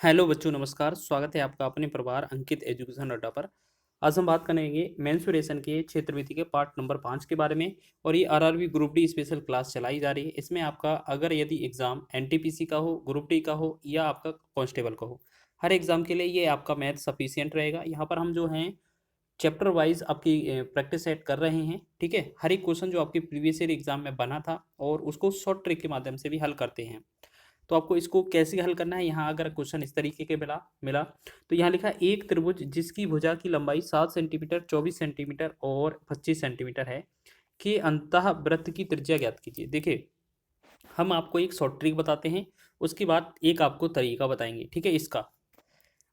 Hello बच्चों, नमस्कार। स्वागत है आपका अपने प्रभार अंकित एजुकेशन अड्डा पर। आज हम बात करेंगे मेंसुरेशन के क्षेत्रविधि के पार्ट नंबर 5 के बारे में। और ये RRB group D special class चलाई जा रही है। इसमें आपका अगर यदि एग्जाम एनटीपीसी का हो, ग्रुप डी का हो या आपका कांस्टेबल का हो, हर एग्जाम के लिए ये आपका मैथ सफिशियंट रहेगा। यहाँ पर हम जो हैं चैप्टर वाइज आपकी प्रैक्टिस सेट कर रहे हैं। ठीक है, हर एक क्वेश्चन जो आपके प्रीवियस ईयर एग्जाम में बना था और उसको शॉर्ट ट्रिक के माध्यम से भी हल करते हैं। तो आपको इसको कैसे हल करना है, यहाँ अगर क्वेश्चन इस तरीके के मिला मिला तो यहाँ लिखा एक त्रिभुज जिसकी भुजा की लंबाई 7 सेंटीमीटर, 24 सेंटीमीटर और 25 सेंटीमीटर है कि अंतः वृत्त की त्रिज्या ज्ञात कीजिए। देखिए, हम आपको एक शॉर्ट ट्रिक बताते हैं, उसके बाद एक आपको तरीका बताएंगे। ठीक है, इसका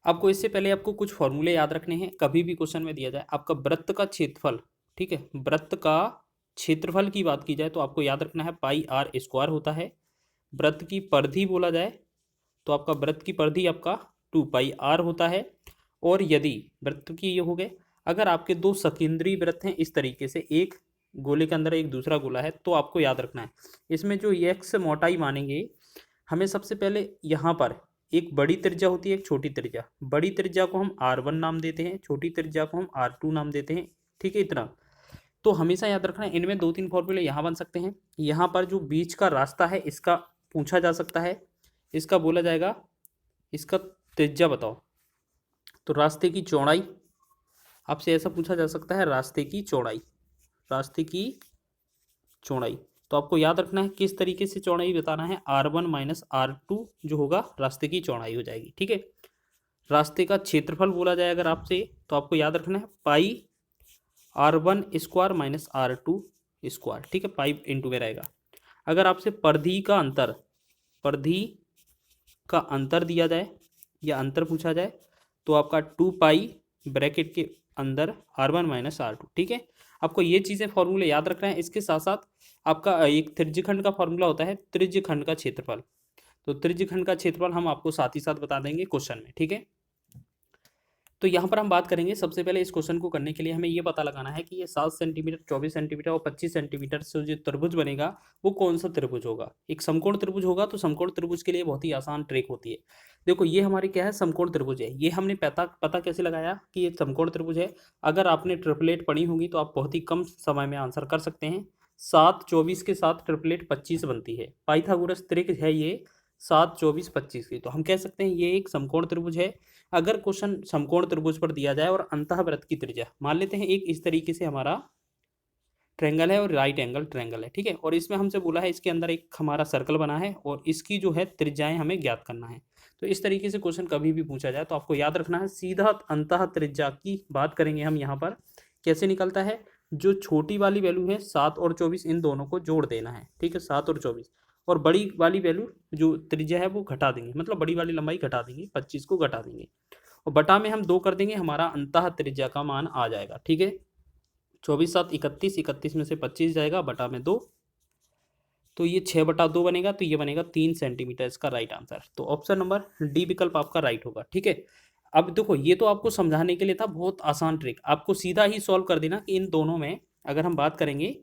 आपको इससे पहले आपको कुछ फॉर्मूले याद रखने हैं। कभी भी क्वेश्चन में दिया जाए आपका वृत्त का क्षेत्रफल, ठीक है, वृत्त का क्षेत्रफल की बात की जाए तो आपको याद रखना है पाई आर स्क्वायर होता है। वृत्त की परिधि बोला जाए तो आपका वृत्त की परिधि आपका 2 पाई आर होता है। और यदि वृत्त की ये हो गए, अगर आपके दो सकेंद्रीय वृत्त हैं इस तरीके से, एक गोले के अंदर एक दूसरा गोला है, तो आपको याद रखना है इसमें जो एक्स मोटाई मानेंगे, हमें सबसे पहले यहाँ पर एक बड़ी त्रिज्या होती है, एक छोटी त्रिज्या। बड़ी त्रिज्या को हम R1 नाम देते हैं, छोटी त्रिज्या को हम R2 नाम देते हैं। ठीक है, इतना तो हमेशा याद रखना है। इनमें दो तीन फॉर्मूले यहाँ बन सकते हैं। यहाँ पर जो बीच का रास्ता है इसका पूछा जा सकता है, इसका बोला जाएगा इसका त्रिज्या बताओ। तो रास्ते की चौड़ाई आपसे ऐसा पूछा जा सकता है, रास्ते की चौड़ाई, रास्ते की चौड़ाई। तो आपको याद रखना है किस तरीके से चौड़ाई बताना है, R1 माइनस R2 जो होगा रास्ते की चौड़ाई हो जाएगी। ठीक है, रास्ते का क्षेत्रफल बोला जाए अगर आपसे तो आपको याद रखना है पाई R1 square minus R2 square. ठीक है, पाई इंटू में रहेगा। अगर आपसे परिधि का अंतर, परिधि का अंतर दिया जाए या अंतर पूछा जाए तो आपका 2 पाई ब्रैकेट के अंदर R1 माइनस R2। ठीक है, आपको ये चीज़ें फॉर्मूले याद रखना है। इसके साथ साथ आपका एक त्रिज्यखंड का फॉर्मूला होता है, त्रिज्यखंड का क्षेत्रफल। तो त्रिज्यखंड का क्षेत्रफल हम आपको साथ ही साथ बता देंगे क्वेश्चन में। ठीक है, तो यहाँ पर हम बात करेंगे। सबसे पहले इस क्वेश्चन को करने के लिए हमें ये पता लगाना है कि ये 7 सेंटीमीटर, 24 सेंटीमीटर और 25 सेंटीमीटर से जो त्रिभुज बनेगा वो कौन सा त्रिभुज होगा। एक समकोण त्रिभुज होगा। तो समकोण त्रिभुज के लिए बहुत ही आसान ट्रिक होती है। देखो, ये हमारी क्या है, समकोण त्रिभुज है। ये हमने पता कैसे लगाया कि ये समकोण त्रिभुज है। अगर आपने ट्रिपलेट पढ़ी होगी तो आप बहुत ही कम समय में आंसर कर सकते हैं। 7 24 के साथ ट्रिपलेट 25 बनती है। पाइथागोरस ट्रिक है ये 7 24 25 की। तो हम कह सकते हैं ये एक समकोण त्रिभुज है। अगर क्वेश्चन समकोण त्रिभुज पर दिया जाए और अंतःवृत्त की त्रिज्या मान लेते हैं एक इस तरीके से हमारा ट्रायंगल है और राइट एंगल ट्रायंगल है। ठीक है, और इसमें हमसे बोला है इसके अंदर एक हमारा सर्कल बना है और इसकी जो है त्रिज्याएं हमें ज्ञात करना है। तो इस तरीके से क्वेश्चन कभी भी पूछा जाए तो आपको याद रखना है सीधा अंतः त्रिज्या की बात करेंगे हम। यहाँ पर कैसे निकलता है, जो छोटी वाली वैल्यू है 7 और 24 इन दोनों को जोड़ देना है। ठीक है, 7 और 24, और बड़ी वाली वैल्यू जो त्रिज्या है वो घटा देंगे, मतलब बड़ी वाली लंबाई घटा देंगे, 25 को घटा देंगे और बटा में हम 2 कर देंगे, हमारा अंतः त्रिज्या का मान आ जाएगा। ठीक है, 24 7 31, 31 में से 25 जाएगा, बटा में 2, तो ये 6/2 बनेगा। तो ये बनेगा 3 सेंटीमीटर, इसका राइट आंसर। तो ऑप्शन नंबर डी विकल्प आपका राइट होगा। ठीक है, अब देखो ये तो आपको समझाने के लिए था, बहुत आसान ट्रिक। आपको सीधा ही सॉल्व कर देना कि इन दोनों में अगर हम बात करेंगे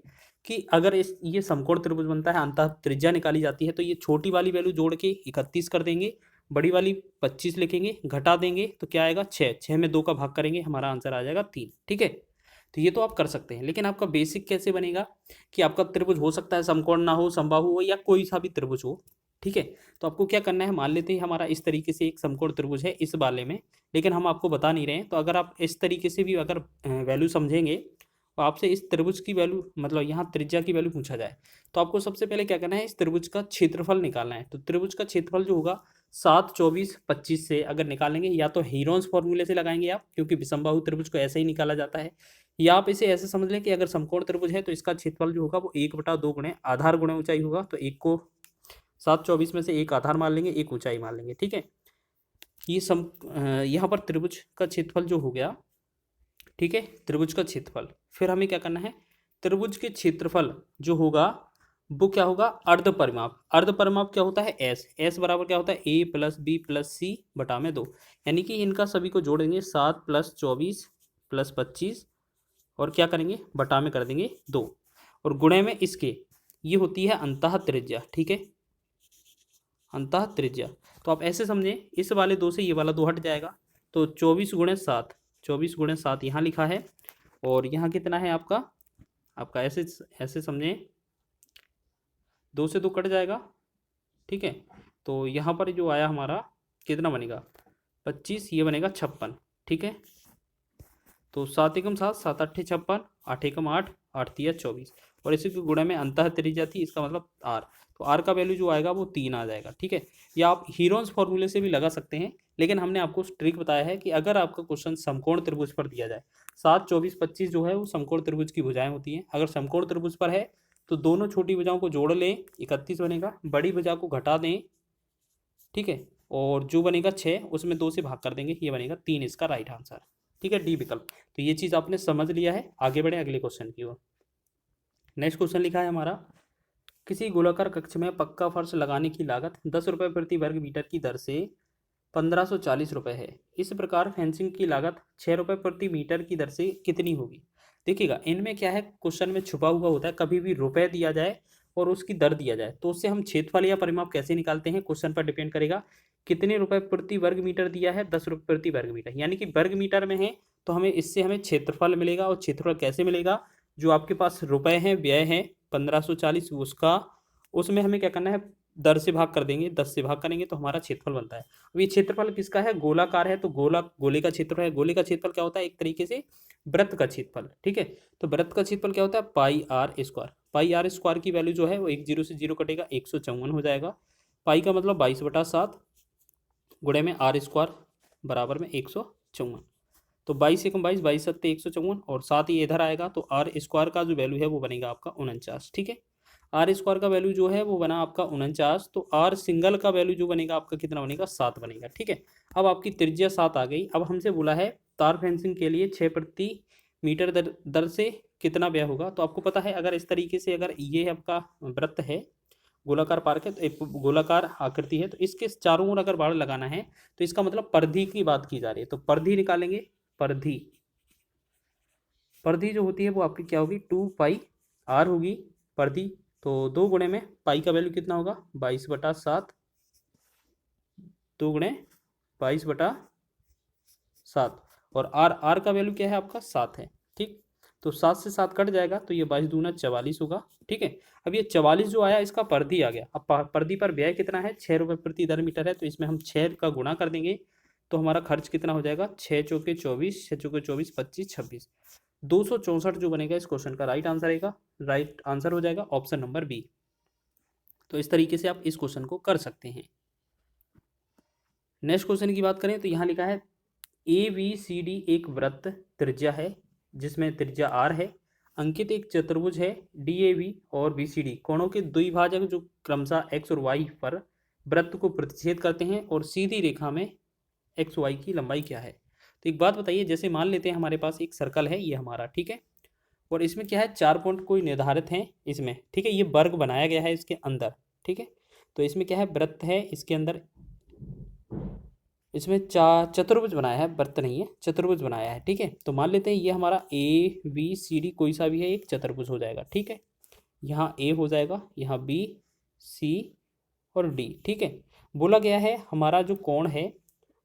कि अगर इस ये समकोण त्रिभुज बनता है, अंतः त्रिज्या निकाली जाती है, तो ये छोटी वाली वैल्यू जोड़ के 31 कर देंगे, बड़ी वाली 25 लिखेंगे, घटा देंगे तो क्या आएगा 6, 6 में 2 का भाग करेंगे, हमारा आंसर आ जाएगा 3। ठीक है, तो ये तो आप कर सकते हैं। लेकिन आपका बेसिक कैसे बनेगा कि आपका त्रिभुज हो सकता है समकोण ना हो, समबाहु हो या कोई सा भी त्रिभुज हो। ठीक है, तो आपको क्या करना है, मान लेते हैं हमारा इस तरीके से एक समकोण त्रिभुज है इस वाले में, लेकिन हम आपको बता नहीं रहे हैं। तो अगर आप इस तरीके से भी अगर वैल्यू समझेंगे तो आपसे इस त्रिभुज की वैल्यू, मतलब यहाँ त्रिज्या की वैल्यू पूछा जाए तो आपको सबसे पहले क्या करना है, इस त्रिभुज का क्षेत्रफल निकालना है। तो त्रिभुज का क्षेत्रफल जो होगा 7 24 25 से अगर निकालेंगे, या तो हीरोन्स फॉर्मूले से लगाएंगे आप, क्योंकि विषमबाहु त्रिभुज को ऐसे ही निकाला जाता है, या आप इसे ऐसे समझ लें कि अगर समकोण त्रिभुज है तो इसका क्षेत्रफल जो होगा वो 1/2 गुणे आधार गुणे ऊंचाई होगा। तो एक को 7 24 में से एक आधार मान लेंगे, एक ऊंचाई मान लेंगे। ठीक है, ये यहाँ पर त्रिभुज का क्षेत्रफल जो हो गया। ठीक है, त्रिभुज का क्षेत्रफल, फिर हमें क्या करना है, त्रिभुज के क्षेत्रफल जो होगा वो क्या होगा, अर्ध परिमाप। अर्ध परिमाप क्या होता है, एस। एस बराबर क्या होता है, ए प्लस बी प्लस सी बटा में 2। यानी कि इनका सभी को जोड़ेंगे, 7 + 24 + 25 और क्या करेंगे, बटा में कर देंगे 2 और गुणे में इसके, ये होती है अंतः त्रिज्या। ठीक है, अंतः त्रिज्या। तो आप ऐसे समझें, इस वाले 2 से ये वाला 2 हट जाएगा, तो 24 गुणे 7, 24 गुणे 7 यहाँ लिखा है, और यहाँ कितना है आपका, ऐसे ऐसे समझें, 2 से 2 कट जाएगा, ठीक है। तो यहाँ पर जो आया हमारा कितना बनेगा, 25, ये बनेगा 56, ठीक है। तो 7 एकम 7, 7 अट्ठे 56, 8 एकम 8, 8 तिया 24, और इसी के गुणा में अंतः त्रिज्या थी, इसका मतलब आर। तो आर का वैल्यू जो आएगा वो 3 आ जाएगा, ठीक है। या आप हीरोन्स फॉर्मूले से भी लगा सकते हैं, लेकिन हमने आपको ट्रिक बताया है कि अगर आपका क्वेश्चन समकोण त्रिभुज पर दिया जाए, 7, 24, 25 जो है वो समकोण त्रिभुज की भुजाएं होती हैं। अगर समकोण त्रिभुज पर है तो दोनों छोटी भुजाओं को जोड़ लें, 31 बनेगा, बड़ी भुजा को घटा दें, ठीक है, और जो बनेगा 6 उसमें 2 से भाग कर देंगे, ये बनेगा 3, इसका राइट आंसर, ठीक है, डी विकल्प। तो ये चीज़ आपने समझ लिया है। आगे बढ़े अगले क्वेश्चन की ओर। नेक्स्ट क्वेश्चन लिखा है हमारा, किसी गोलाकार कक्ष में पक्का फर्श लगाने की लागत 10 रुपये प्रति वर्ग मीटर की दर से 1540 रुपये है। इस प्रकार फेंसिंग की लागत 6 रुपये प्रति मीटर की दर से कितनी होगी। देखिएगा, इनमें क्या है, क्वेश्चन में छुपा हुआ होता है, कभी भी रुपए दिया जाए और उसकी दर दिया जाए तो उससे हम क्षेत्रफल या परिमाप कैसे निकालते हैं, क्वेश्चन पर डिपेंड करेगा। कितने रुपए प्रति वर्ग मीटर दिया है, 10 रुपये प्रति वर्ग मीटर, यानी कि वर्ग मीटर में है, तो हमें इससे हमें क्षेत्रफल मिलेगा। और क्षेत्रफल कैसे मिलेगा, जो आपके पास रुपए हैं, व्यय है 1540, उसका, उसमें हमें क्या करना है, दर से भाग कर देंगे, 10 से भाग करेंगे तो हमारा क्षेत्रफल बनता है। अब ये क्षेत्रफल किसका है, गोलाकार है, तो गोले का क्षेत्रफल है। गोले का क्षेत्रफल क्या होता है, एक तरीके से वृत्त का क्षेत्रफल, ठीक है। तो वृत्त का क्षेत्रफल क्या होता है, pi r square. Pi r square की वैल्यू जो है वो 1 0 से 0 कटेगा, 154 हो जाएगा। पाई का मतलब 22/7 गुणे में आर स्क्वायर बराबर में 154। तो 22 एकम 22, 22 सत्ते 154, और 7 ही इधर आएगा, तो आर स्क्वायर का जो वैल्यू है वो बनेगा आपका 49, ठीक है। आर स्क्वायर का वैल्यू जो है वो बना आपका 49, तो आर सिंगल का वैल्यू जो बनेगा आपका कितना बनेगा, 7 बनेगा, ठीक है। अब आपकी त्रिज्या 7 आ गई। अब हमसे बोला है तार फेंसिंग के लिए 6 प्रति मीटर दर से कितना व्यय होगा। तो आपको पता है, अगर इस तरीके से, अगर ये आपका वृत्त है, गोलाकार पार्क है, तो एक गोलाकार आकृति है, तो इसके चारों ओर अगर बाड़ लगाना है तो इसका मतलब परिधि की बात की जा रही है, तो परिधि निकालेंगे। परिधि परिधि जो होती है वो आपकी क्या होगी, 2 पाई आर होगी परिधि। तो 2 गुणे में पाई का वैल्यू कितना होगा, 22/7, 2 गुणे 22/7, और आर का वैल्यू क्या है आपका, 7 है, ठीक। तो 7 से 7 कट जाएगा, तो ये 22 दूना 44 होगा, ठीक है। अब ये 44 जो आया, इसका परिधि आ गया। अब परिधि पर व्यय कितना है, 6 रुपये प्रति वर्ग मीटर है, तो इसमें हम 6 का गुणा कर देंगे, तो हमारा खर्च कितना हो जाएगा, 6 चौके 24, 6 चौके 24, 25, 26, 264 जो बनेगा इस क्वेश्चन का राइट आंसर आएगा। राइट आंसर हो जाएगा ऑप्शन नंबर बी। तो इस तरीके से आप इस क्वेश्चन को कर सकते हैं। नेक्स्ट क्वेश्चन की बात करें तो यहाँ लिखा है, ए बी सी डी एक वृत्त त्रिज्या है जिसमें त्रिज्या आर है। अंकित एक चतुर्भुज है डी ए बी और बी सी डी कोणों के द्विभाजक जो क्रमशः एक्स और वाई पर वृत्त को प्रतिच्छेद करते हैं, और सीधी रेखा में एक्स वाई की लंबाई क्या है। तो एक बात बताइए, जैसे मान लेते हैं हमारे पास एक सर्कल है, ये हमारा, ठीक है, और इसमें क्या है, 4 पॉइंट कोई निर्धारित हैं इसमें, ठीक है, ये वर्ग बनाया गया है इसके अंदर, ठीक है। तो इसमें क्या है, वृत्त है, इसके अंदर इसमें चतुर्भुज बनाया है, वृत्त नहीं है, चतुर्भुज बनाया है, ठीक है। तो मान लेते हैं ये हमारा ए बी सी डी कोई सा भी है, एक चतुर्भुज हो जाएगा, ठीक है। यहाँ ए हो जाएगा, यहाँ बी सी और डी, ठीक है। बोला गया है हमारा जो कोण है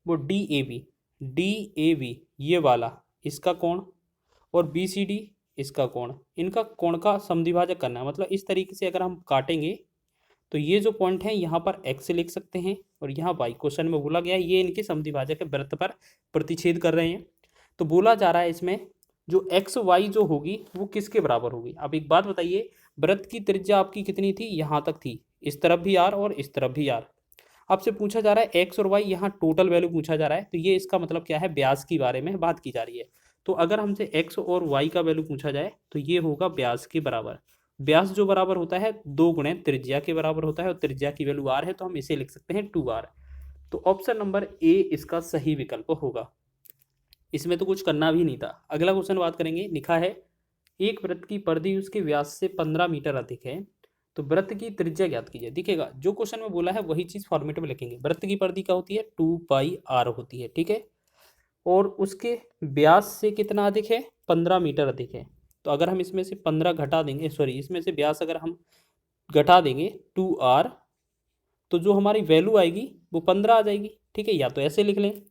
वो डी ए बी ये वाला, इसका कोण, और बी सी डी इसका कोण, इनका कोण का समद्विभाजक करना है। मतलब इस तरीके से अगर हम काटेंगे तो ये जो पॉइंट है यहाँ पर एक्स लिख सकते हैं, और यहाँ वाई, क्वेश्चन में बोला गया है ये इनके समद्विभाजक है, वृत्त पर प्रतिच्छेद कर रहे हैं। तो बोला जा रहा है इसमें जो एक्स वाई जो होगी वो किसके बराबर होगी। अब एक बात बताइए, वृत्त की त्रिज्या आपकी कितनी थी, यहाँ तक थी, इस तरफ भी आर और इस तरफ भी आर। आपसे पूछा जा रहा है एक्स और वाई, यहाँ टोटल वैल्यू पूछा जा रहा है, तो ये इसका मतलब क्या है, व्यास के बारे में बात की जा रही है। तो अगर हमसे एक्स और वाई का वैल्यू पूछा जाए तो ये होगा व्यास के बराबर। व्यास जो बराबर होता है 2 गुणे त्रिज्या के बराबर होता है, और त्रिज्या की वैल्यू आर है, तो हम इसे लिख सकते हैं 2r। तो ऑप्शन नंबर ए इसका सही विकल्प होगा। इसमें तो कुछ करना भी नहीं था। अगला क्वेश्चन बात करेंगे, लिखा है एक वृत्त की परिधि उसके व्यास से 15 मीटर अधिक है, तो वृत्त की त्रिज्या ज्ञात कीजिए। दिखेगा जो क्वेश्चन में बोला है वही चीज फॉर्मेट में लिखेंगे। वृत्त की परिधि क्या होती है, 2 पाई आर होती है, ठीक है, और उसके व्यास से कितना अधिक है, 15 मीटर अधिक है। तो अगर हम इसमें से 15 घटा देंगे, सॉरी, इसमें से व्यास अगर हम घटा देंगे 2r, तो जो हमारी वैल्यू आएगी वो 15 आ जाएगी। ठीक है, या तो ऐसे लिख लें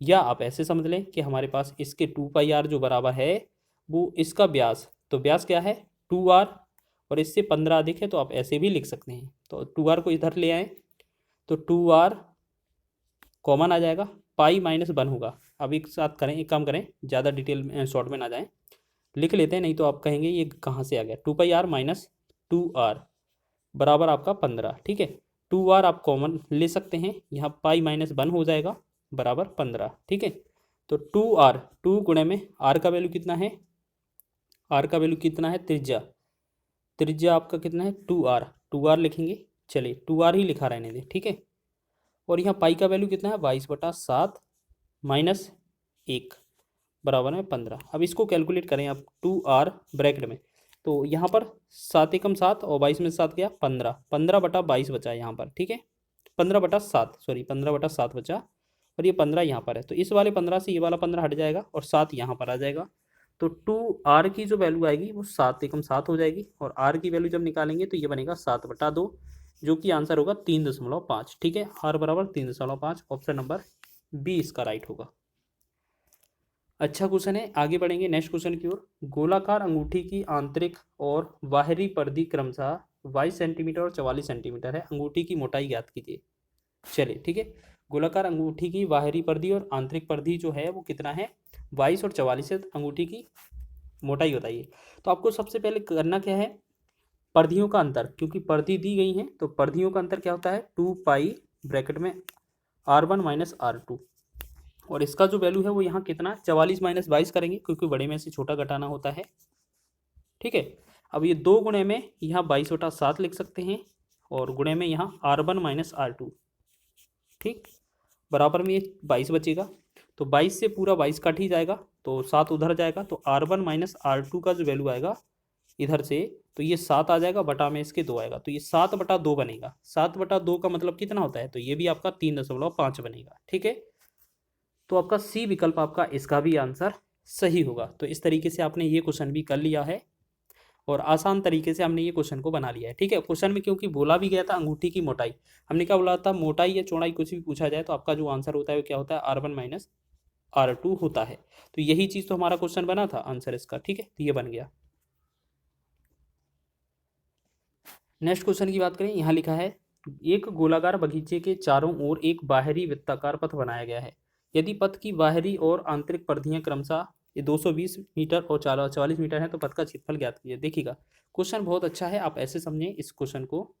या आप ऐसे समझ लें कि हमारे पास इसके 2πr जो बराबर है वो इसका व्यास, तो व्यास क्या है 2r, और इससे 15 अधिक है तो आप ऐसे भी लिख सकते हैं। तो 2r को इधर ले आए तो 2r कॉमन आ जाएगा, पाई माइनस 1 होगा। अब एक साथ करें, एक काम करें, ज़्यादा डिटेल में शॉर्ट में ना जाएं, लिख लेते हैं, नहीं तो आप कहेंगे ये कहाँ से आ गया। 2πr माइनस 2r बराबर आपका 15। ठीक है, 2r आप कॉमन ले सकते हैं, यहाँ पाई माइनस 1 हो जाएगा बराबर 15। ठीक है, तो 2r, 2 गुणे में r का वैल्यू कितना है, r का वैल्यू कितना है त्रिज्या, त्रिज्या आपका कितना है 2r, 2r लिखेंगे, चलिए 2r ही लिखा रहने दें। ठीक है, और यहाँ पाई का वैल्यू कितना है 22/7 माइनस 1 बराबर में 15। अब इसको कैलकुलेट करें आप 2r ब्रैकेट में, तो यहाँ पर 7 एकम 7 और 22 में 7 गया 15, 15/22 बचा यहाँ पर। ठीक है, 15/7, सॉरी 15/7 बचा, और ये 15 यहाँ पर है, तो इस वाले 15 से ये वाला 15 हट जाएगा और 7 यहाँ पर आ जाएगा। तो 2r की जो वैल्यू आएगी वो 7 एकम 7 हो जाएगी, और r की वैल्यू जब निकालेंगे तो ये बनेगा 7/2, जो कि आंसर होगा 3.5। ठीक है, r बराबर 3.5, ऑप्शन नंबर बी इसका राइट होगा। अच्छा क्वेश्चन है, आगे बढ़ेंगे नेक्स्ट क्वेश्चन की ओर। गोलाकार अंगूठी की आंतरिक और बाहरी परिधि क्रमशः 22 सेंटीमीटर और 44 सेंटीमीटर है, अंगूठी की मोटाई ज्ञात कीजिए। चलिए ठीक है, गोलाकार अंगूठी की बाहरी परिधि और आंतरिक परिधि जो है वो कितना है 22 और 44 है, अंगूठी की मोटाई बताइए। तो आपको सबसे पहले करना क्या है, परिधियों का अंतर, क्योंकि परिधि दी गई है तो परिधियों का अंतर क्या होता है 2π ब्रैकेट में r1 माइनस r2, और इसका जो वैल्यू है वो यहाँ कितना 44 माइनस 22 करेंगे, क्योंकि बड़े में से छोटा घटाना होता है। ठीक है, अब ये 2 गुणे में यहाँ 22/7 लिख सकते हैं, और गुणे में यहाँ r1 माइनस r2। ठीक, बराबर में ये 22 बचेगा, तो 22 से पूरा 22 कट ही जाएगा, तो 7 उधर जाएगा, तो r1 माइनस r2 का जो वैल्यू आएगा इधर से, तो ये 7 आ जाएगा, बटा में इसके 2 आएगा, तो ये 7/2 बनेगा। 7/2 का मतलब कितना होता है, तो ये भी आपका 3.5 बनेगा। ठीक है, तो आपका सी विकल्प आपका इसका भी आंसर सही होगा। तो इस तरीके से आपने ये क्वेश्चन भी कर लिया है, और आसान तरीके से हमने ये क्वेश्चन को बना लिया है। ठीक है, क्वेश्चन में क्योंकि बोला भी गया था अंगूठी की मोटाई, हमने क्या बोला था, मोटाई या चौड़ाई कुछ भी पूछा जाए तो आपका जो आंसर होता है वो क्या होता है r1 माइनस r2 होता है। तो यही चीज़ तो हमारा क्वेश्चन बना था आंसर इसका। ठीक है, तो ये बन गया। नेक्स्ट क्वेश्चन की बात करें, यहाँ लिखा है एक गोलाकार बगीचे के चारों ओर एक बाहरी वृत्ताकार पथ बनाया गया है, यदि पथ की बाहरी और आंतरिक परिधियां क्रमशः ये 220 मीटर और 44 मीटर है तो पथ का क्षेत्रफल ज्ञात कीजिए। देखिएगा क्वेश्चन बहुत अच्छा है, आप ऐसे समझें इस क्वेश्चन को,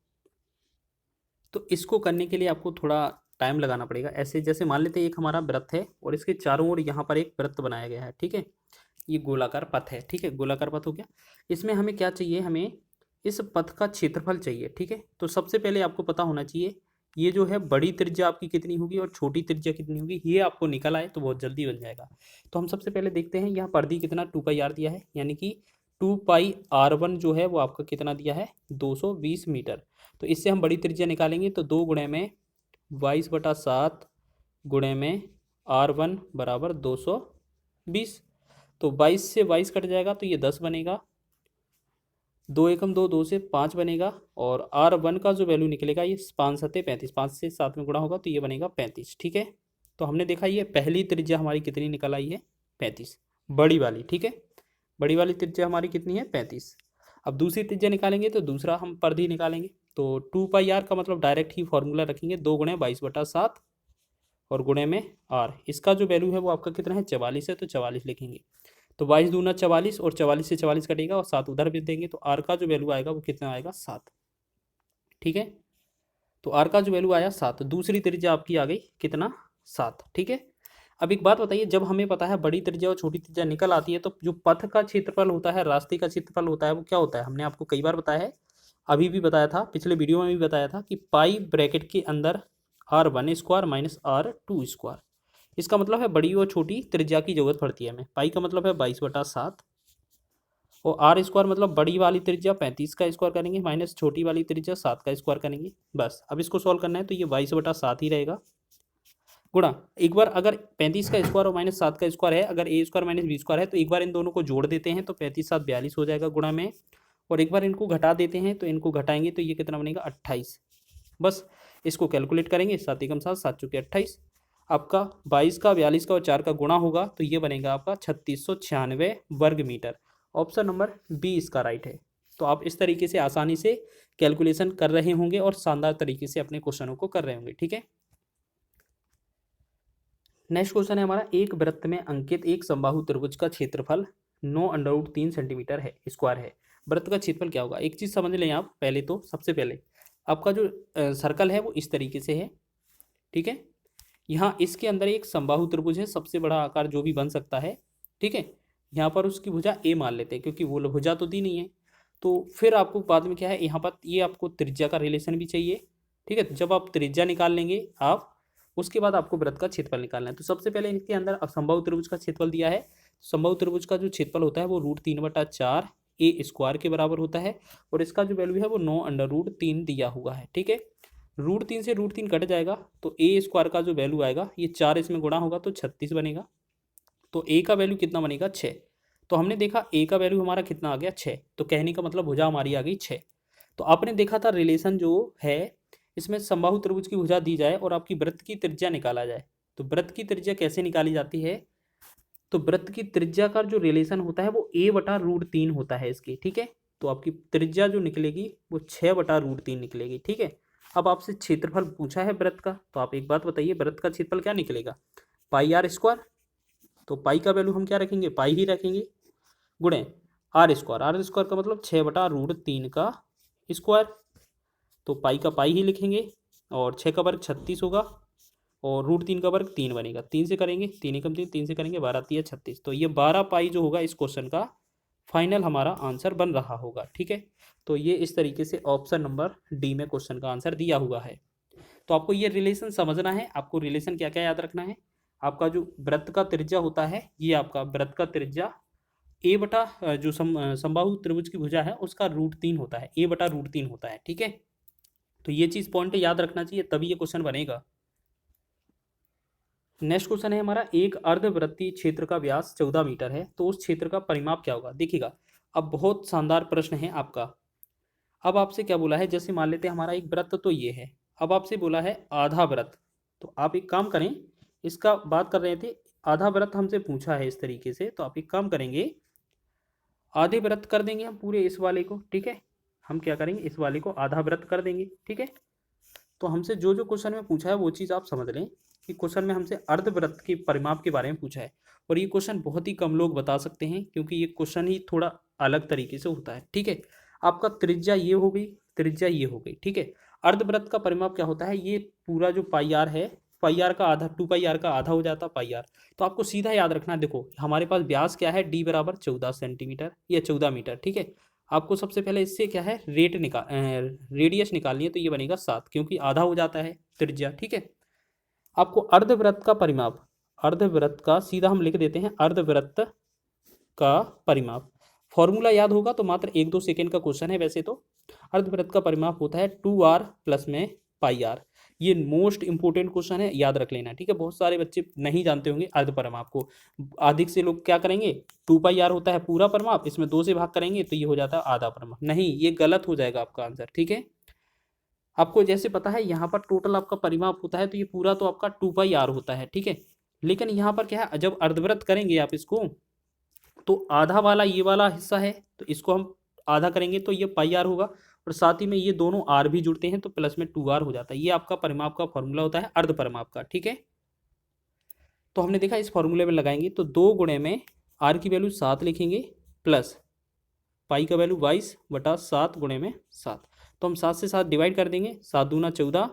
तो इसको करने के लिए आपको थोड़ा टाइम लगाना पड़ेगा। ऐसे जैसे मान लेते हैं एक हमारा वृत्त है और इसके चारों ओर यहाँ पर एक वृत्त बनाया गया है। ठीक है, ये गोलाकार पथ है। ठीक है, गोलाकार पथ हो गया, इसमें हमें क्या चाहिए, हमें इस पथ का क्षेत्रफल चाहिए। ठीक है, तो सबसे पहले आपको पता होना चाहिए ये जो है बड़ी त्रिज्या आपकी कितनी होगी और छोटी त्रिज्या कितनी होगी, ये आपको निकल आए तो बहुत जल्दी बन जाएगा। तो हम सबसे पहले देखते हैं, यहाँ परिधि कितना 2πr दिया है, यानी कि 2πr1 जो है वो आपका कितना दिया है 220 मीटर। तो इससे हम बड़ी त्रिज्या निकालेंगे, तो 2 गुणे में 22/7 गुणे में r1 बराबर 220, तो 22 से 22 कट जाएगा तो ये 10 बनेगा, 2 एकम 2, 2 से 5 बनेगा, और r1 का जो वैल्यू निकलेगा ये 5×7 35, 5 से 7 में गुणा होगा तो ये बनेगा 35। ठीक है, तो हमने देखा ये पहली त्रिज्या हमारी कितनी निकल आई है 35, बड़ी वाली। ठीक है, बड़ी वाली त्रिज्या हमारी कितनी है 35। अब दूसरी त्रिज्या निकालेंगे तो दूसरा हम परिधि निकालेंगे, तो 2πr का मतलब डायरेक्ट ही फॉर्मूला रखेंगे, 2 गुणे 22/7 और गुणे में r, इसका जो वैल्यू है वो आपका कितना है 44 है, तो 44 लिखेंगे, तो 22 दूना 44 और 44 से 44 कटेगा और 7 उधर भी देंगे, तो r का जो वैल्यू आएगा वो कितना आएगा 7। ठीक है, तो r का जो वैल्यू आया 7, दूसरी त्रिज्या आपकी आ गई कितना 7। ठीक है, अब एक बात बताइए, जब हमें पता है बड़ी त्रिज्या और छोटी त्रिज्या निकल आती है तो जो पथ का क्षेत्रफल होता है, रास्ते का क्षेत्रफल होता है वो क्या होता है, हमने आपको कई बार बताया है, अभी भी बताया था, पिछले वीडियो में भी बताया था कि पाई ब्रैकेट के अंदर r1² माइनस r2², इसका मतलब है बड़ी और छोटी त्रिज्या की जरूरत पड़ती है हमें। पाई का मतलब है 22/7 और r² मतलब बड़ी वाली त्रिज्या 35 का स्क्वायर करेंगे माइनस छोटी वाली त्रिज्या 7 का स्क्वायर करेंगे। बस अब इसको सॉल्व करना है तो ये 22/7 ही रहेगा, गुणा एक बार अगर 35 का स्क्वायर और माइनस 7 का स्क्वायर है, अगर a² माइनस b² है तो एक बार इन दोनों को जोड़ देते हैं तो 35 7 42 हो जाएगा गुणा में, और एक बार इनको घटा देते हैं तो इनको घटाएंगे तो ये कितना बनेगा 28। बस इसको कैलकुलेट करेंगे, 7 एकम 7, 7 चौके 28, आपका 22 का 42 का और 4 का गुणा होगा तो ये बनेगा आपका 3696 वर्ग मीटर। ऑप्शन नंबर बी इसका राइट है। तो आप इस तरीके से आसानी से कैलकुलेशन कर रहे होंगे और शानदार तरीके से अपने क्वेश्चनों को कर रहे होंगे। ठीक है, नेक्स्ट क्वेश्चन है हमारा, एक वृत्त में अंकित एक समबाहु त्रिभुज का क्षेत्रफल 9√3 सेंटीमीटर है, स्क्वायर है। वृत्त का क्षेत्रफल क्या होगा? एक चीज समझ लें आप पहले, तो सबसे पहले आपका जो सर्कल है वो इस तरीके से है। ठीक है, यहाँ इसके अंदर एक समबाहु त्रिभुज है, सबसे बड़ा आकार जो भी बन सकता है। ठीक है, यहाँ पर उसकी भुजा ए मान लेते हैं क्योंकि वो भुजा तो दी नहीं है। तो फिर आपको बाद में क्या है, यहाँ पर ये आपको त्रिज्या का रिलेशन भी चाहिए। ठीक है, तो जब आप त्रिज्या निकाल लेंगे आप, उसके बाद आपको वृत्त का क्षेत्रफल निकालना है। तो सबसे पहले इनके अंदर समबाहु त्रिभुज का क्षेत्रफल दिया है। समबाहु त्रिभुज का जो क्षेत्रफल होता है वो √3/4 ए स्क्वायर के बराबर होता है और इसका जो वैल्यू है वो 9√3 दिया हुआ है। ठीक है, √3 से √3 कट जाएगा तो ए स्क्वायर का जो वैल्यू आएगा, ये 4 इसमें गुणा होगा तो 36 बनेगा। तो ए का वैल्यू कितना बनेगा? 6। तो हमने देखा ए का वैल्यू हमारा कितना आ गया? 6। तो कहने का मतलब भुजा हमारी आ गई 6। तो आपने देखा था रिलेशन जो है, इसमें समबाहु त्रिभुज की भुजा दी जाए और आपकी वृत्त की त्रिज्या निकाला जाए। तो वृत्त की त्रिज्या कैसे निकाली जाती है? तो वृत्त की त्रिज्या का जो रिलेशन होता है वो a/√3 होता है इसकी। ठीक है, तो आपकी त्रिज्या जो निकलेगी वो 6/√3 निकलेगी। ठीक है, अब आपसे क्षेत्रफल पूछा है वृत्त का, तो आप एक बात बताइए, वृत्त का क्षेत्रफल क्या निकलेगा? πr²। तो पाई का वैल्यू हम क्या रखेंगे? पाई ही रखेंगे, गुणे r²। r² का मतलब 6/√3 का स्क्वायर। तो पाई का पाई ही लिखेंगे और 6 का वर्ग 36 होगा और √3 का वर्ग 3 बनेगा। 3 से करेंगे, 3 एकम 3, 3 से करेंगे 12 3 36। तो ये 12 पाई जो होगा इस क्वेश्चन का फाइनल हमारा आंसर बन रहा होगा। ठीक है, तो ये इस तरीके से ऑप्शन नंबर डी में क्वेश्चन का आंसर दिया हुआ है। तो आपको ये रिलेशन समझना है। आपको रिलेशन क्या क्या याद रखना है? आपका जो वृत्त का त्रिज्या होता है, ये आपका वृत्त का त्रिज्या जो समबाहु त्रिभुज की भुजा है उसका √3 होता है, a/√3 होता है। ठीक है, तो ये चीज पॉइंट याद रखना चाहिए, तभी ये क्वेश्चन बनेगा। नेक्स्ट क्वेश्चन है हमारा, एक अर्धवृत्तीय क्षेत्र का व्यास 14 मीटर है तो उस क्षेत्र का परिमाप क्या होगा? देखिएगा, अब बहुत शानदार प्रश्न है आपका। अब आपसे क्या बोला है, जैसे मान लेते हैं हमारा एक वृत्त तो ये है, अब आपसे बोला है आधा वृत्त। तो आप एक काम करें, इसका बात कर रहे थे, आधा वृत्त हमसे पूछा है इस तरीके से, तो आप एक काम करेंगे, आधे वृत्त कर देंगे हम पूरे इस वाले को। ठीक है, हम क्या करेंगे, इस वाले को आधा वृत्त कर देंगे। ठीक है, तो हमसे जो जो क्वेश्चन में पूछा है वो चीज़ आप समझ लें कि क्वेश्चन में हमसे अर्धवृत्त के परिमाप के बारे में पूछा है और ये क्वेश्चन बहुत ही कम लोग बता सकते हैं क्योंकि ये क्वेश्चन ही थोड़ा अलग तरीके से होता है। ठीक है, आपका त्रिज्या ये हो गई, त्रिज्या ये हो गई। ठीक है, अर्धवृत्त का परिमाप क्या होता है? ये पूरा जो पाई आर है, पाई आर का आधा, 2πr का आधा हो जाता पाई आर। तो आपको सीधा याद रखना है, देखो हमारे पास व्यास क्या है, d बराबर 14 सेंटीमीटर या 14 मीटर। ठीक है, आपको सबसे पहले इससे क्या है, रेडियस निकालनी है, तो ये बनेगा 7 क्योंकि आधा हो जाता है त्रिज्या। ठीक है, आपको अर्धवृत्त का परिमाप, अर्धवृत्त का सीधा हम लिख देते हैं, अर्धवृत्त का परिमाप फॉर्मूला याद होगा तो मात्र 1-2 सेकेंड का क्वेश्चन है। वैसे तो अर्धवृत्त का परिमाप होता है 2r प्लस में πr। ये मोस्ट इंपोर्टेंट क्वेश्चन है, याद रख लेना। ठीक है, बहुत सारे बच्चे नहीं जानते होंगे अर्ध परिमाप को। अधिक से लोग क्या करेंगे, 2πr होता है पूरा परिमाप, इसमें 2 से भाग करेंगे तो ये हो जाता है आधा परिमाप। नहीं, ये गलत हो जाएगा आपका आंसर। ठीक है, आपको जैसे पता है यहाँ पर टोटल आपका परिमाप होता है तो ये पूरा तो आपका 2πr होता है। ठीक है, लेकिन यहाँ पर क्या है, जब अर्धवृत्त करेंगे आप इसको, तो आधा वाला ये वाला हिस्सा है तो इसको हम आधा करेंगे तो ये πr होगा और साथ ही में ये दोनों r भी जुड़ते हैं तो प्लस में 2r हो जाता है। ये आपका परिमाप का फॉर्मूला होता है अर्ध परिमाप का। ठीक है, तो हमने देखा इस फॉर्मूले में लगाएंगे तो 2 गुणे में r की वैल्यू 7 लिखेंगे प्लस पाई का वैल्यू 22/7 गुणे में 7। तो हम 7 से 7 डिवाइड कर देंगे, 7 दूना 14,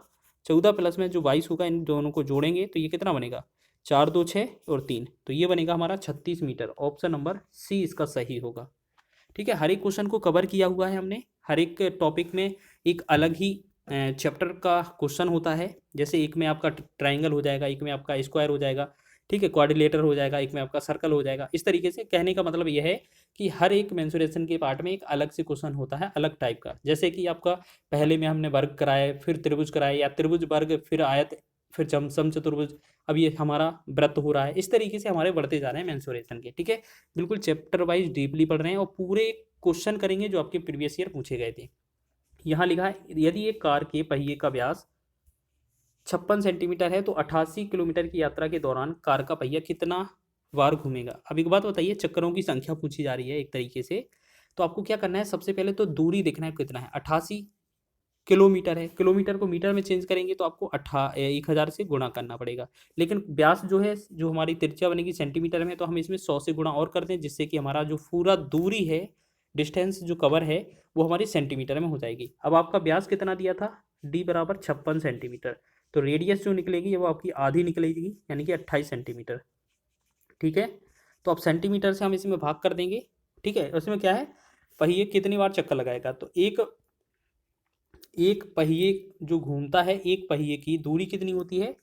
14 प्लस में जो 22 होगा, इन दोनों को जोड़ेंगे तो ये कितना बनेगा, 4 2 6 और 3, तो ये बनेगा हमारा 36 मीटर। ऑप्शन नंबर सी इसका सही होगा। ठीक है, हर एक क्वेश्चन को कवर किया हुआ है हमने। हर एक टॉपिक में एक अलग ही चैप्टर का क्वेश्चन होता है। जैसे एक में आपका ट्राइंगल हो जाएगा, एक में आपका स्क्वायर हो जाएगा, ठीक है, क्वाड्रिलेटर हो जाएगा, एक में आपका सर्कल हो जाएगा। इस तरीके से कहने का मतलब यह है कि हर एक मेंसुरेशन के पार्ट में एक अलग से क्वेश्चन होता है, अलग टाइप का। जैसे कि आपका पहले में हमने वर्ग कराए, फिर त्रिभुज कराए, या त्रिभुज वर्ग, फिर आयत, फिर समचतुर्भुज, अब ये हमारा वृत्त हो रहा है। इस तरीके से हमारे बढ़ते जा रहे हैं मेंसुरेशन के। ठीक है, बिल्कुल चैप्टर वाइज डीपली पढ़ रहे हैं और पूरे क्वेश्चन करेंगे जो आपके प्रीवियस ईयर पूछे गए थे। यहाँ लिखा है, यदि एक कार के पहिए का व्यास 56 सेंटीमीटर है तो 88 किलोमीटर की यात्रा के दौरान कार का पहिया कितना बार घूमेगा। अब एक बात बताइए, चक्करों की संख्या पूछी जा रही है एक तरीके से, तो आपको क्या करना है, सबसे पहले तो दूरी देखना है कितना है। 88 किलोमीटर है, किलोमीटर को मीटर में चेंज करेंगे तो आपको 1000 से गुणा करना पड़ेगा। लेकिन व्यास जो है, जो हमारी त्रिज्या बनेगी सेंटीमीटर में, तो हम इसमें 100 से गुणा और कर दें, जिससे कि हमारा जो पूरा दूरी है, डिस्टेंस जो कवर है, वो हमारी सेंटीमीटर में हो जाएगी। अब आपका व्यास कितना दिया था, डी बराबर 56 सेंटीमीटर, तो रेडियस जो निकलेगी वो आपकी आधी निकलेगी, यानी कि 28 सेंटीमीटर। ठीक है, तो अब सेंटीमीटर से हम इसमें भाग कर देंगे। ठीक है, उसमें क्या है, पहिए कितनी बार चक्कर लगाएगा, तो एक पहिए जो घूमता है, एक पहिए की दूरी कितनी होती है,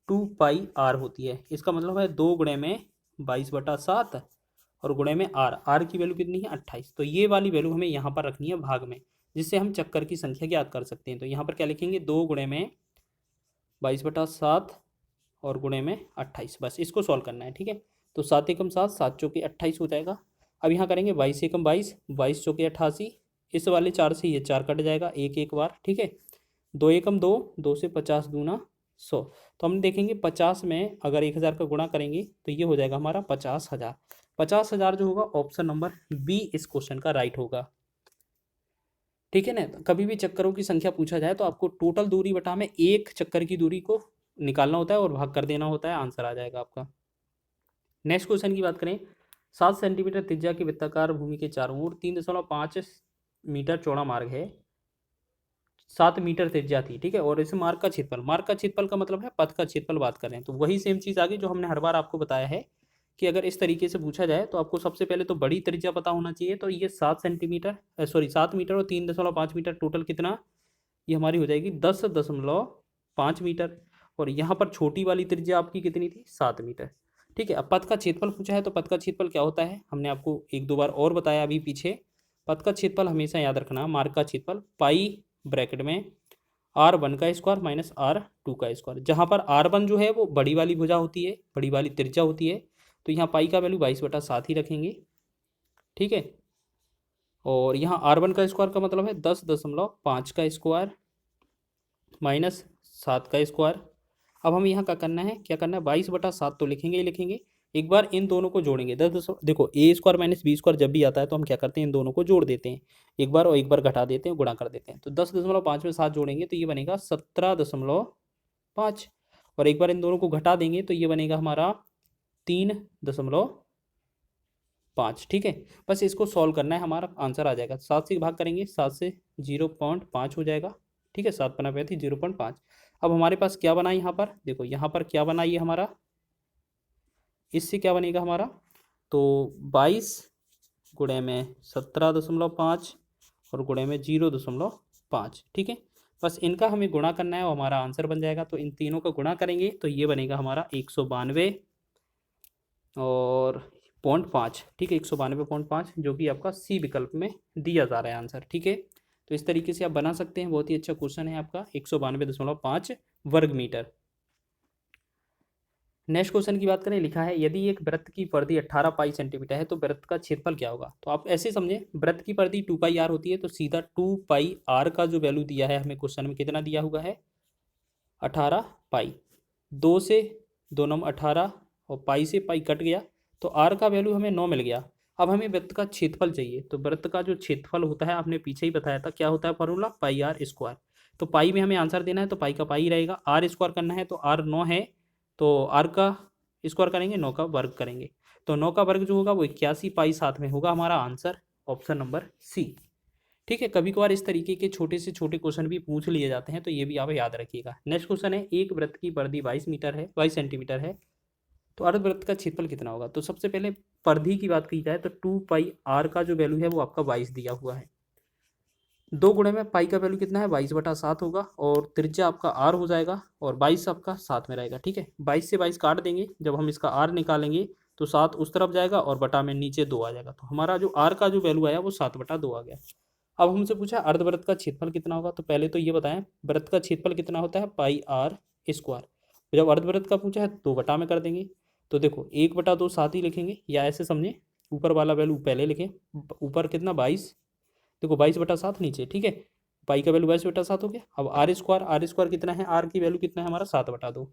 2πr होती है। इसका मतलब है 2 गुणे में 22/7 और गुणे में आर की वैल्यू कितनी है, 28। तो ये वाली वैल्यू हमें यहाँ पर रखनी है भाग में, जिससे हम चक्कर की संख्या ज्ञात कर सकते हैं। तो यहाँ पर क्या लिखेंगे, 2 गुणे में 22/7 और गुणे में 28, बस इसको सॉल्व करना है। ठीक है, तो 7 एकम 7, 7 चौके 28 हो जाएगा। अब यहाँ करेंगे 22 एकम 22, 22 चौके 88, इस वाले 4 से ये 4 कट जाएगा एक एक बार। ठीक है, 2 एकम 2, 2 से 50 दूना 100, तो हम देखेंगे 50 में अगर 1000 का गुणा करेंगे तो ये हो जाएगा हमारा 50,000। 50,000 जो होगा ऑप्शन नंबर बी इस क्वेश्चन का राइट होगा। ठीक है ना, कभी भी चक्करों की संख्या पूछा जाए तो आपको टोटल दूरी बटा में एक चक्कर की दूरी को निकालना होता है और भाग कर देना होता है, आंसर आ जाएगा आपका। नेक्स्ट क्वेश्चन की बात करें, 7 सेंटीमीटर त्रिज्या की वृत्ताकार भूमि के चारों ओर 3.5 मीटर चौड़ा मार्ग है, 7 मीटर त्रिज्या थी। ठीक है, और इस मार्ग का क्षेत्रफल, मार्ग का क्षेत्रफल का मतलब है पथ का क्षेत्रफल बात कर रहे हैं, तो वही सेम चीज़ आगे जो हमने हर बार आपको बताया है कि अगर इस तरीके से पूछा जाए तो आपको सबसे पहले तो बड़ी त्रिज्या पता होना चाहिए। तो ये 7 सेंटीमीटर, सॉरी 7 मीटर और 3.5 मीटर, टोटल कितना, ये हमारी हो जाएगी 10.5 मीटर। और यहाँ पर छोटी वाली त्रिज्या आपकी कितनी थी, 7 मीटर। ठीक है, अब पथ का क्षेत्रफल पूछा है तो पथ का क्षेत्रफल क्या होता है, हमने आपको एक दो बार और बताया अभी पीछे। पथ का क्षेत्रफल हमेशा याद रखना, मार्ग का क्षेत्रफल पाई ब्रैकेट में R1 का स्क्वायर माइनस R2 का स्क्वायर, जहाँ पर R1 जो है वो बड़ी वाली भुजा होती है, बड़ी वाली त्रिज्या होती है, तो यहाँ पाई का वैल्यू 22/7 ही रखेंगे। ठीक है, और यहाँ R1 का स्क्वायर का मतलब है 10.5 का स्क्वायर माइनस 7 का स्क्वायर। अब हम यहाँ क्या करना है, 22/7 तो लिखेंगे ही लिखेंगे। एक बार इन दोनों को जोड़ेंगे, देखो ए स्क्वायर माइनस बी स्क्वायर जब भी आता है तो हम क्या करते हैं, इन दोनों को जोड़ देते हैं एक बार और एक बार घटा देते हैं, गुणा कर देते हैं। तो 10.5 में 7 जोड़ेंगे तो ये बनेगा 17.5, और एक बार इन दोनों को घटा देंगे तो ये बनेगा हमारा 3.5। ठीक है, बस इसको सॉल्व करना है, हमारा आंसर आ जाएगा। 7 से भाग करेंगे, 7 से 0.5 हो जाएगा। ठीक है, 7 बना पे थी 0.5। अब हमारे पास क्या बना यहाँ पर, देखो यहाँ पर क्या बना ये हमारा, इससे क्या बनेगा हमारा, तो 22 गुणे में 17.5 और गुणे में 0.5। ठीक है, बस इनका हमें गुणा करना है और हमारा आंसर बन जाएगा। तो इन तीनों का गुणा करेंगे तो ये बनेगा हमारा 192 और 0.5। ठीक है, 192.5, जो कि आपका सी विकल्प में दिया जा रहा है आंसर। ठीक है, तो इस तरीके से आप बना सकते हैं, बहुत ही अच्छा क्वेश्चन है आपका, 192.5 वर्ग मीटर। नेक्स्ट क्वेश्चन की बात करें, लिखा है यदि एक वृत्त की परिधि 18 पाई सेंटीमीटर है तो वृत्त का क्षेत्रफल क्या होगा। तो आप ऐसे समझें, वृत्त की परिधि 2πr होती है, तो सीधा 2πr का जो वैल्यू दिया है हमें क्वेश्चन में, कितना दिया हुआ है, 18 पाई। 2 से 2 नम 18 और पाई से पाई कट गया, तो आर का वैल्यू हमें 9 मिल गया। अब हमें वृत्त का क्षेत्रफल चाहिए, तो वृत्त का जो क्षेत्रफल होता है आपने पीछे ही बताया था, क्या होता है फॉर्मूला, पाई आर स्क्वायर। तो पाई में हमें आंसर देना है तो पाई का पाई रहेगा, आर स्क्वायर करना है तो आर 9 है, तो आर का स्क्वायर करेंगे, 9 का वर्ग करेंगे, तो 9 का वर्ग जो होगा वो 81 पाई 7 में होगा हमारा आंसर, ऑप्शन नंबर सी। ठीक है, कभी कभार इस तरीके के छोटे से छोटे क्वेश्चन भी पूछ लिए जाते हैं, तो ये भी आप याद रखिएगा। नेक्स्ट क्वेश्चन है, एक वृत्त की परिधि 22 मीटर है, 22 सेंटीमीटर है, तो अर्धवृत्त का क्षेत्रफल कितना होगा। तो सबसे पहले परिधि की बात की जाए तो 2πr का जो वैल्यू है वो आपका 22 दिया हुआ है, 2 गुणे में पाई का वैल्यू कितना है, 22/7 होगा, और त्रिज्या आपका आर हो जाएगा, और 22 आपका साथ में रहेगा। ठीक है, 22 से 22 काट देंगे, जब हम इसका आर निकालेंगे तो 7 उस तरफ जाएगा और बटा में नीचे 2 आ जाएगा, तो हमारा जो आर का जो वैल्यू आया वो 7/2 आ गया। अब हमसे पूछा अर्धवृत्त का क्षेत्रफल कितना होगा, तो पहले तो ये बताएं वृत्त का क्षेत्रफल कितना होता है, पाई आर स्क्वायर। जब अर्धवृत्त का पूछा है 2 बटा में कर देंगे, तो देखो 1/2 साथ ही लिखेंगे, या ऐसे समझें ऊपर वाला वैल्यू पहले लिखें, ऊपर कितना 22, देखो 22/7 नीचे। ठीक है, पाई का वैल्यू 22/7 हो गया। अब आर स्क्वायर कितना है, आर की वैल्यू कितना है हमारा 7/2।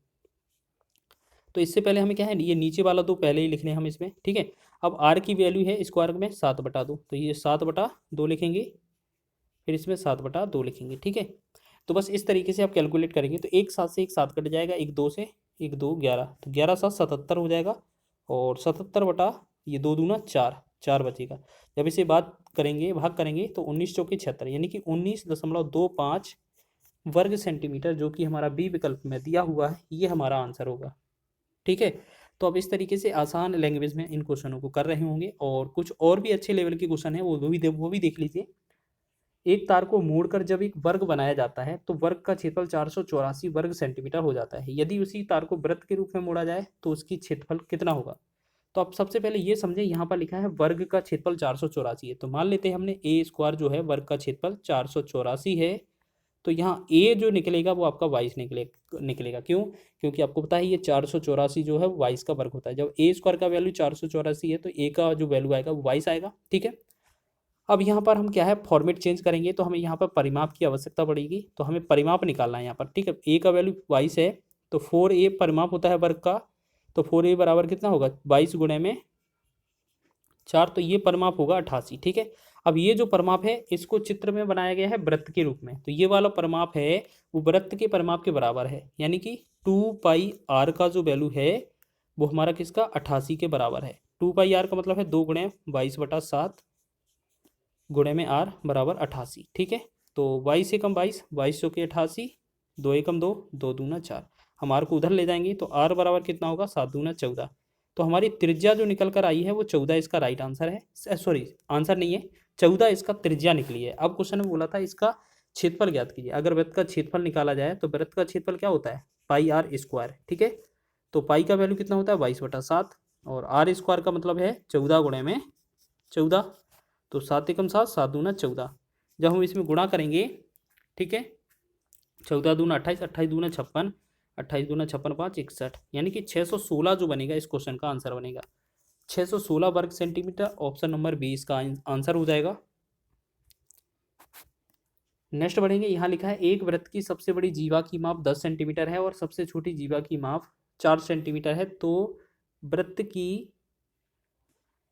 तो इससे पहले हमें क्या है, ये नीचे वाला दो पहले ही लिख लें हम इसमें, ठीक है। अब आर की वैल्यू है स्क्वायर में 7/2, तो ये 7/2 लिखेंगे, फिर इसमें 7/2 लिखेंगे, ठीक है। तो बस इस तरीके से आप कैलकुलेट करेंगे तो एक 7 से एक 7 कट जाएगा, एक 2 से एक 2 11, तो 11×7 77 हो जाएगा। और 77 बटा ये 2 दूना 4, 4 बचेगा। जब इसे बात करेंगे भाग करेंगे तो 19 चौके 76, यानी कि 19.25 वर्ग सेंटीमीटर, जो कि हमारा बी विकल्प में दिया हुआ है, ये हमारा आंसर होगा, ठीक है। तो अब इस तरीके से आसान लैंग्वेज में इन क्वेश्चनों को कर रहे होंगे, और कुछ और भी अच्छे लेवल के क्वेश्चन है वो भी देख लीजिए। एक तार को मोड़कर जब एक वर्ग बनाया जाता है तो वर्ग का क्षेत्रफल 484 वर्ग सेंटीमीटर हो जाता है। यदि उसी तार को वृत्त के रूप में मोड़ा जाए तो उसकी क्षेत्रफल कितना होगा। तो अब सबसे पहले ये समझें, यहाँ पर लिखा है वर्ग का क्षेत्रफल 484 है, तो मान लेते हैं हमने ए स्क्वायर जो है वर्ग का क्षेत्रफल 484 है, तो यहाँ ए जो निकलेगा वो आपका 22 निकलेगा। क्यों? क्योंकि आपको पता है ये 484 जो है 22 का वर्ग होता है। जब ए स्क्वायर का वैल्यू 484 है तो ए का जो वैल्यू आएगा वो 22 आएगा, ठीक है। अब यहाँ पर हम क्या है फॉर्मेट चेंज करेंगे, तो हमें यहाँ पर परिमाप की आवश्यकता पड़ेगी, तो हमें परिमाप निकालना है यहाँ पर, ठीक है। ए का वैल्यू 22 है, तो 4a परिमाप होता है वर्ग का, तो 4a बराबर कितना होगा 22 गुणे में 4, तो ये परिमाप होगा 88, ठीक है। अब ये जो परिमाप है इसको चित्र में बनाया गया है वृत्त के रूप में, तो ये वाला परिमाप है वो वृत्त के परिमाप के बराबर है, यानी कि 2πr का जो वैल्यू है वो हमारा किसका 88 के बराबर है। 2πr का मतलब है 2 गुणे 22/7 गुणे में r बराबर 88, ठीक है। तो 22 एकम 22, 22 चौके 88, 2 एकम 2, 2 दूना 4, हम r को उधर ले जाएंगे तो r बराबर कितना होगा 7 दूना 14। तो हमारी त्रिज्या जो निकल कर आई है वो 14 इसका राइट आंसर है, सॉरी आंसर नहीं है, 14 इसका त्रिज्या निकली है। अब क्वेश्चन में बोला था इसका क्षेत्रफल ज्ञात कीजिए। अगर वृत्त का क्षेत्रफल निकाला जाए तो वृत्त का क्षेत्रफल क्या होता है पाई आर स्क्वायर, ठीक है। तो पाई का वैल्यू कितना होता है 22/7, और आर स्क्वायर का मतलब है 14 गुणे में 14, तो 7 एकम 7, 7 दूना 14। जब हम इसमें गुणा करेंगे, ठीक है, 14 दूना 28, 28 दूना 56, 28 दूना 56 5 61, यानी कि 616 जो बनेगा इस क्वेश्चन का आंसर बनेगा 616 वर्ग सेंटीमीटर। ऑप्शन नंबर 20 का आंसर हो जाएगा। नेक्स्ट बढ़ेंगे, यहाँ लिखा है एक वृत्त की सबसे बड़ी जीवा की माप 10 सेंटीमीटर है और सबसे छोटी जीवा की माप 4 सेंटीमीटर है, तो वृत्त की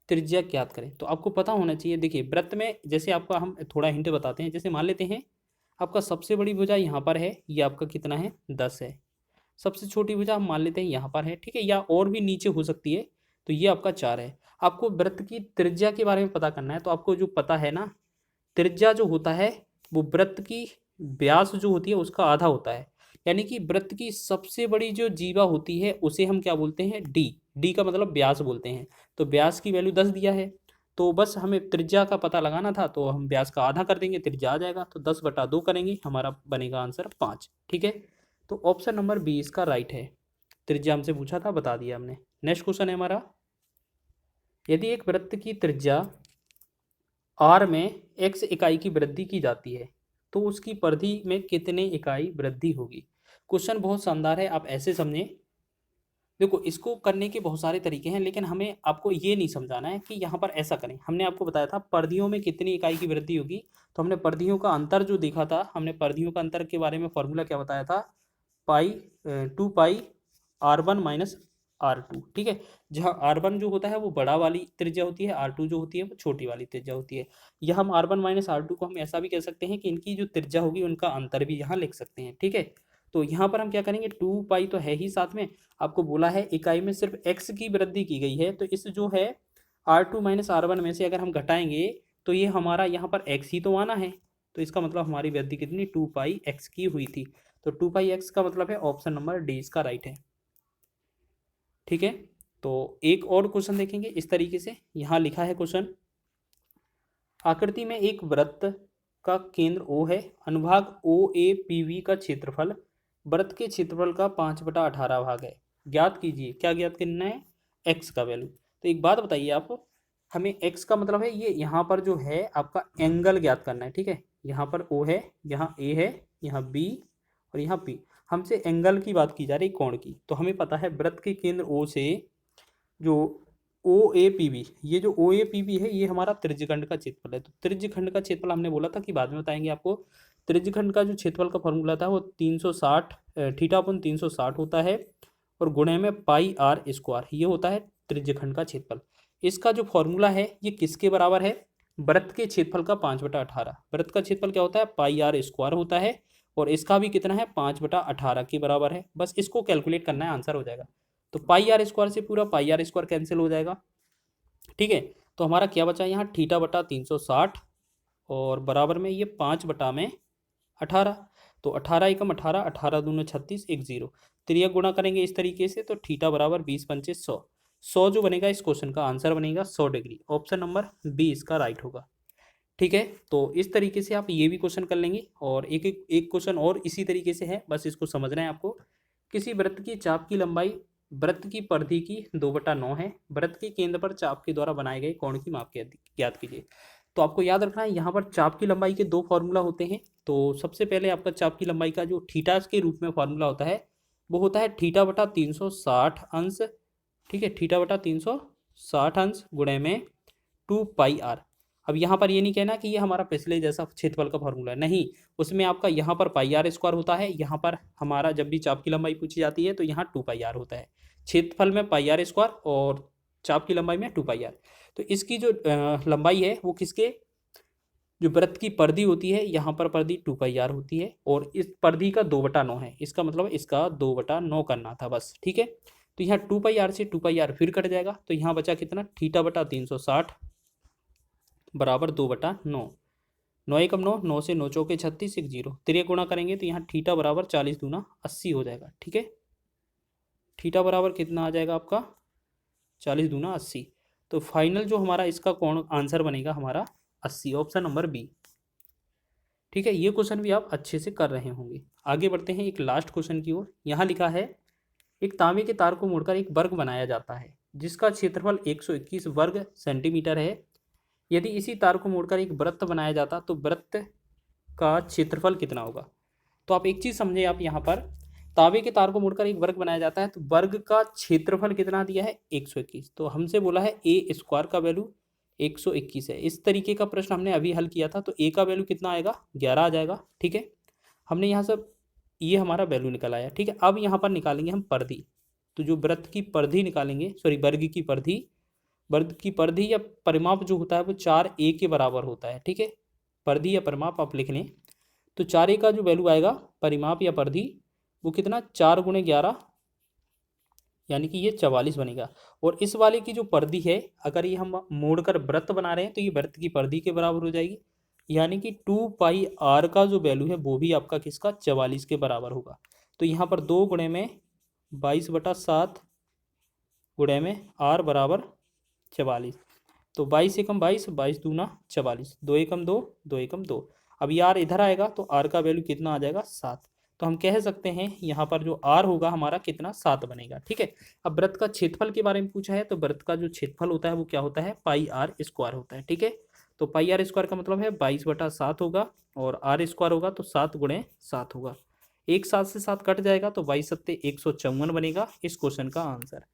त्रिज्या ज्ञात करें। तो आपको पता होना चाहिए, देखिए वृत्त में जैसे आपका हम थोड़ा हिंट बताते हैं, जैसे मान लेते हैं आपका सबसे बड़ी भुजा यहाँ पर है, ये आपका कितना है 10 है, सबसे छोटी भुजा हम मान लेते हैं यहाँ पर है, ठीक है, या और भी नीचे हो सकती है, तो ये आपका 4 है। आपको वृत्त की त्रिज्या के बारे में पता करना है, तो आपको जो पता है ना, त्रिज्या जो होता है वो वृत्त की व्यास जो होती है उसका आधा होता है, यानी कि वृत्त की सबसे बड़ी जो जीवा होती है उसे हम क्या बोलते हैं डी, डी का मतलब व्यास बोलते हैं। तो व्यास की वैल्यू 10 दिया है, तो बस हमें त्रिज्या का पता लगाना था, तो हम व्यास का आधा कर देंगे, त्रिज्या आ जाएगा, तो 10/2 करेंगे, हमारा बनेगा आंसर 5, ठीक है। तो ऑप्शन नंबर 20 का राइट है। त्रिज्या हमसे पूछा था, बता दिया हमने। नेक्स्ट क्वेश्चन है हमारा, यदि एक वृत्त की त्रिज्या r में x इकाई की वृद्धि की जाती है तो उसकी परिधि में कितने इकाई वृद्धि होगी। क्वेश्चन बहुत शानदार है, आप ऐसे समझें, देखो इसको करने के बहुत सारे तरीके हैं, लेकिन हमें आपको ये नहीं समझाना है कि यहाँ पर ऐसा करें। हमने आपको बताया था परिधियों में कितनी इकाई की वृद्धि होगी, तो हमने परिधियों का अंतर जो देखा था, हमने परिधियों का अंतर के बारे में फॉर्मूला क्या बताया था, 2πr1 - r2, ठीक है। जहाँ r1 जो होता है वो बड़ा वाली त्रिज्या होती है, r2 जो होती है वो छोटी वाली त्रिज्या होती है। यह हम r1 - r2 को हम ऐसा भी कह सकते हैं कि इनकी जो त्रिज्या होगी उनका अंतर भी यहाँ लिख सकते हैं, ठीक है। तो यहाँ पर हम क्या करेंगे, 2π तो है ही साथ में, आपको बोला है इकाई में सिर्फ x की वृद्धि की गई है, तो इस जो है r2 - r1 में से अगर हम घटाएंगे तो ये हमारा यहाँ पर x ही तो आना है, तो इसका मतलब हमारी वृद्धि कितनी 2πx की हुई थी। तो 2πx का मतलब है ऑप्शन नंबर डी इसका राइट है, ठीक है। तो एक और क्वेश्चन देखेंगे इस तरीके से, यहाँ लिखा है क्वेश्चन, आकृति में एक वृत्त का केंद्र O है, अनुभाग OAPV का क्षेत्रफल वृत्त के क्षेत्रफल का 5/18 भाग है, ज्ञात कीजिए। क्या ज्ञात करना है, x का वैल्यू। तो एक बात बताइए आप, हमें x का मतलब है ये यहाँ पर जो है आपका एंगल ज्ञात करना है, ठीक है। यहाँ पर O है, यहाँ A है, यहाँ B और यहाँ P, हमसे एंगल की बात की जा रही कोण की। तो हमें पता है वृत्त के केंद्र O से जो OAPB, ये जो OAPB है ये हमारा त्रिज्यखंड का क्षेत्रफल है। तो त्रिज्यखंड का क्षेत्रफल हमने बोला था कि बाद में बताएंगे आपको, त्रिज्यखंड का जो क्षेत्रफल का फॉर्मूला था वो 360 थीटा अपन 360 होता है और गुणे में पाई आर स्क्वायर, ये होता है त्रिज्यखंड का क्षेत्रफल। इसका जो फॉर्मूला है ये किसके बराबर है? वृत्त के क्षेत्रफल का 5/18। वृत्त का क्षेत्रफल क्या होता है? पाई आर स्क्वायर होता है और इसका भी कितना है? 5/18 के बराबर है। बस इसको कैलकुलेट करना है, आंसर हो जाएगा। तो पाई आर स्क्वायर से पूरा पाई आर स्क्वायर कैंसिल हो जाएगा, ठीक है। तो हमारा क्या बचा यहाँ? थीटा बटा 360 और बराबर में ये 5/18। तो 18 एकम 18, 18 दूनी 36, एक जीरो। त्रिया गुणा करेंगे इस तरीके से तो थीटा बराबर 20 पंचे 100। 100 जो बनेगा इस क्वेश्चन का आंसर बनेगा 100 डिग्री। ऑप्शन नंबर बी इसका राइट होगा, ठीक है। तो इस तरीके से आप ये भी क्वेश्चन कर लेंगे और एक क्वेश्चन और इसी तरीके से है, बस इसको समझना है आपको। किसी वृत्त की चाप की लंबाई वृत्त की परिधि की 2/9 है। वृत्त के केंद्र पर चाप के द्वारा बनाए गए कोण की माप ज्ञात कीजिए। तो आपको याद रखना है यहाँ पर चाप की लंबाई के दो फॉर्मूला होते हैं। तो सबसे पहले आपका चाप की लंबाई का जो थीटा के रूप में फॉर्मूला होता है वो होता है थीटा बटा 360 अंश, ठीक है, थीटा बटा 360 अंश गुणे में 2 पाई आर। अब यहाँ पर ये नहीं कहना कि ये हमारा पिछले जैसा क्षेत्रफल का फॉर्मूला है, नहीं, उसमें आपका यहाँ पर पाई आर स्क्वायर होता है, यहाँ पर हमारा जब भी चाप की लंबाई पूछी जाती है तो यहाँ 2 पाई आर होता है। क्षेत्रफल में पाई आर स्क्वायर और चाप की लंबाई में 2 पाई आर। तो इसकी जो लंबाई है वो किसके, जो वृत्त की परिधि होती है, यहाँ पर परिधि 2 पाई आर होती है और इस परिधि का 2/9 है। इसका मतलब इसका 2/9 करना था बस, ठीक है। तो यहाँ 2 पाई आर से 2 पाई आर फिर कट जाएगा तो यहाँ बचा कितना? थीटा बटा 360 बराबर 2/9। 9 एकम 9, 9 से 9 चौके 36, एक जीरो। त्रिय गुणा करेंगे तो यहाँ थीटा बराबर 40 दूना 80 हो जाएगा, ठीक है। थीटा बराबर कितना आ जाएगा आपका? 40 दूना 80। तो फाइनल जो हमारा इसका कोण आंसर बनेगा हमारा 80, ऑप्शन नंबर बी, ठीक है। ये क्वेश्चन भी आप अच्छे से कर रहे होंगे। आगे बढ़ते हैं एक लास्ट क्वेश्चन की ओर। यहाँ लिखा है एक तांबे के तार को मोड़कर एक वर्ग बनाया जाता है जिसका क्षेत्रफल 121 वर्ग सेंटीमीटर है। यदि इसी तार को मोड़कर एक वृत्त बनाया जाता तो वृत्त का क्षेत्रफल कितना होगा? तो आप एक चीज समझे, आप यहाँ पर तांबे के तार को मोड़कर एक वर्ग बनाया जाता है तो वर्ग का क्षेत्रफल कितना दिया है? 121। तो हमसे बोला है ए स्क्वायर का वैल्यू 121 है। इस तरीके का प्रश्न हमने अभी हल किया था तो ए का वैल्यू कितना आएगा? 11 आ जाएगा, ठीक है। हमने यहाँ सब ये हमारा वैल्यू निकल आया, ठीक है। अब यहाँ पर निकालेंगे हम परिधि। तो जो वृत्त की परिधि निकालेंगे, सॉरी वर्ग की परिधि, वर्ग की परिधि या परिमाप जो होता है वो 4a के बराबर होता है, ठीक है। परिधि या परिमाप आप लिख लें तो 4a का जो वैल्यू आएगा परिमाप या परिधि वो कितना? 4 गुणे 11 यानी कि ये 44 बनेगा। और इस वाले की जो परिधि है अगर ये हम मोड़कर वृत्त बना रहे हैं तो ये वृत्त की परिधि के बराबर हो जाएगी, यानी कि 2 पाई आर का जो वैल्यू है वो भी आपका किसका? 44 के बराबर होगा। तो यहाँ पर 2 गुणे में 22/7 गुणे में आर बराबर 44। तो 22 एकम 22, 22 दूना 44, 2 एकम 2, 2 एकम 2। अब ये आर इधर आएगा तो आर का वैल्यू कितना आ जाएगा? 7। तो हम कह सकते हैं यहाँ पर जो आर होगा हमारा कितना? 7 बनेगा, ठीक है। अब वृत्त का क्षेत्रफल के बारे में पूछा है तो वृत्त का जो क्षेत्रफल होता है वो क्या होता है? पाई आर स्क्वायर होता है, ठीक है। तो पाई आर स्क्वायर का मतलब है 22/7 होगा और आर स्क्वायर होगा तो 7 गुणे 7 होगा। एक 7 से 7 कट जाएगा तो 22 सत्ते 154 बनेगा इस क्वेश्चन का आंसर,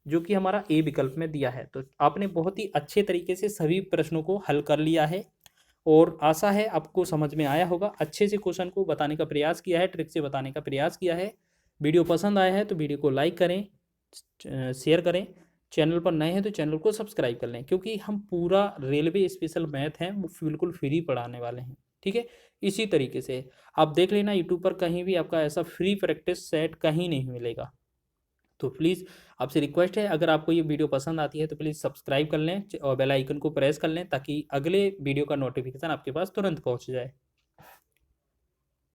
जो कि हमारा ए विकल्प में दिया है। तो आपने बहुत ही अच्छे तरीके से सभी प्रश्नों को हल कर लिया है और आशा है आपको समझ में आया होगा। अच्छे से क्वेश्चन को बताने का प्रयास किया है, ट्रिक से बताने का प्रयास किया है। वीडियो पसंद आया है तो वीडियो को लाइक करें, शेयर करें। चैनल पर नए हैं तो चैनल को सब्सक्राइब कर लें, क्योंकि हम पूरा रेलवे स्पेशल मैथ है वो बिल्कुल फ्री पढ़ाने वाले हैं, ठीक है। इसी तरीके से आप देख लेना यूट्यूब पर कहीं भी आपका ऐसा फ्री प्रैक्टिस सेट कहीं नहीं मिलेगा। तो प्लीज़ आपसे रिक्वेस्ट है, अगर आपको ये वीडियो पसंद आती है तो प्लीज़ सब्सक्राइब कर लें और बेल आइकन को प्रेस कर लें ताकि अगले वीडियो का नोटिफिकेशन आपके पास तुरंत पहुंच जाए।